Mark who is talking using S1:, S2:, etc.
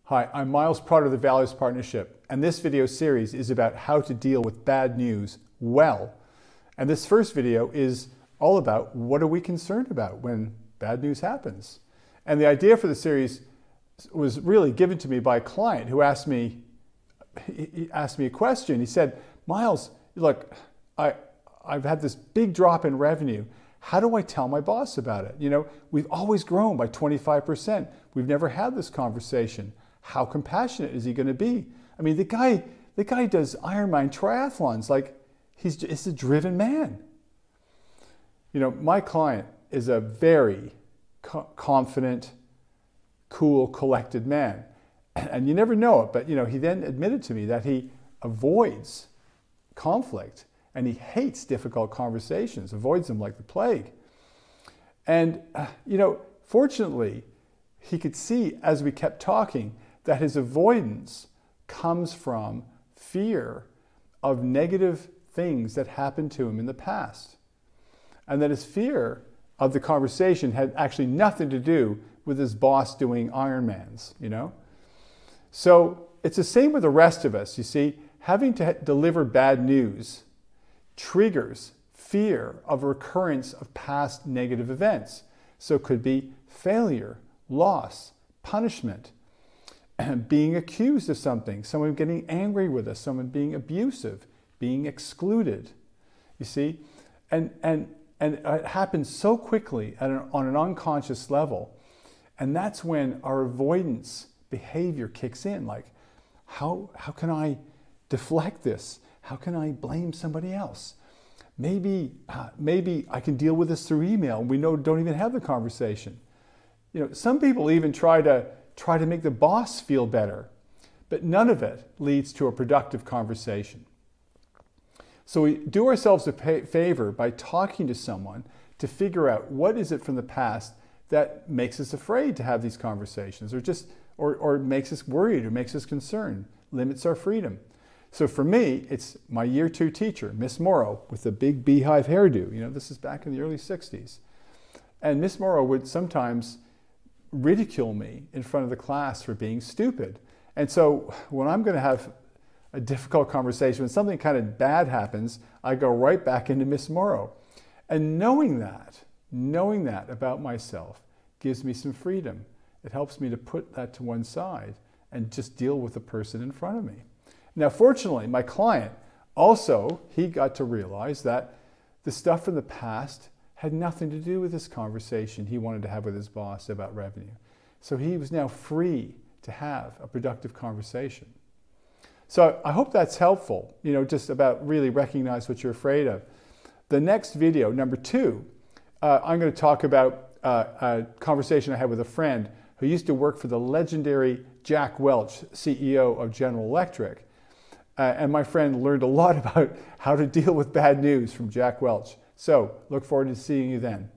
S1: Hi, I'm Miles Pratt of the Values Partnership, and this video series is about how to deal with bad news well. And this first video is all about what are we concerned about when bad news happens. And the idea for the series was really given to me by a client who asked me a question. He said, Miles, look, I've had this big drop in revenue. How do I tell my boss about it? You know, we've always grown by 25%. We've never had this conversation. How compassionate is he going to be? I mean, the guy does Ironman triathlons. Like, he's a driven man. You know, my client is a very confident, cool, collected man. And you never know it, but you know, he then admitted to me that he avoids conflict and he hates difficult conversations, avoids them like the plague. And, you know, fortunately, he could see as we kept talking that his avoidance comes from fear of negative things that happened to him in the past. And that his fear of the conversation had actually nothing to do with his boss doing Ironmans, you know? So it's the same with the rest of us, you see. Having to deliver bad news triggers fear of recurrence of past negative events. So it could be failure, loss, punishment, being accused of something, someone getting angry with us, someone being abusive, being excluded, you see? And it happens so quickly on an unconscious level. And that's when our avoidance behavior kicks in. Like, how can I deflect this? How can I blame somebody else? Maybe I can deal with this through email. We don't even have the conversation. You know, some people even try to make the boss feel better, but none of it leads to a productive conversation. So we do ourselves a favor by talking to someone to figure out what is it from the past that makes us afraid to have these conversations, or makes us worried, or makes us concerned, limits our freedom. So for me, it's my year 2 teacher, Miss Morrow, with the big beehive hairdo. You know, this is back in the early 60s. And Miss Morrow would sometimes ridicule me in front of the class for being stupid. And so when I'm going to have a difficult conversation, when something kind of bad happens, I go right back into Miss Morrow. And knowing that about myself gives me some freedom. It helps me to put that to one side and just deal with the person in front of me. Now, fortunately, my client also, he got to realize that the stuff from the past had nothing to do with this conversation he wanted to have with his boss about revenue. So he was now free to have a productive conversation. So I hope that's helpful, you know, just about really recognize what you're afraid of. The next video, number 2, I'm going to talk about a conversation I had with a friend who used to work for the legendary Jack Welch, CEO of General Electric. And my friend learned a lot about how to deal with bad news from Jack Welch. So look forward to seeing you then.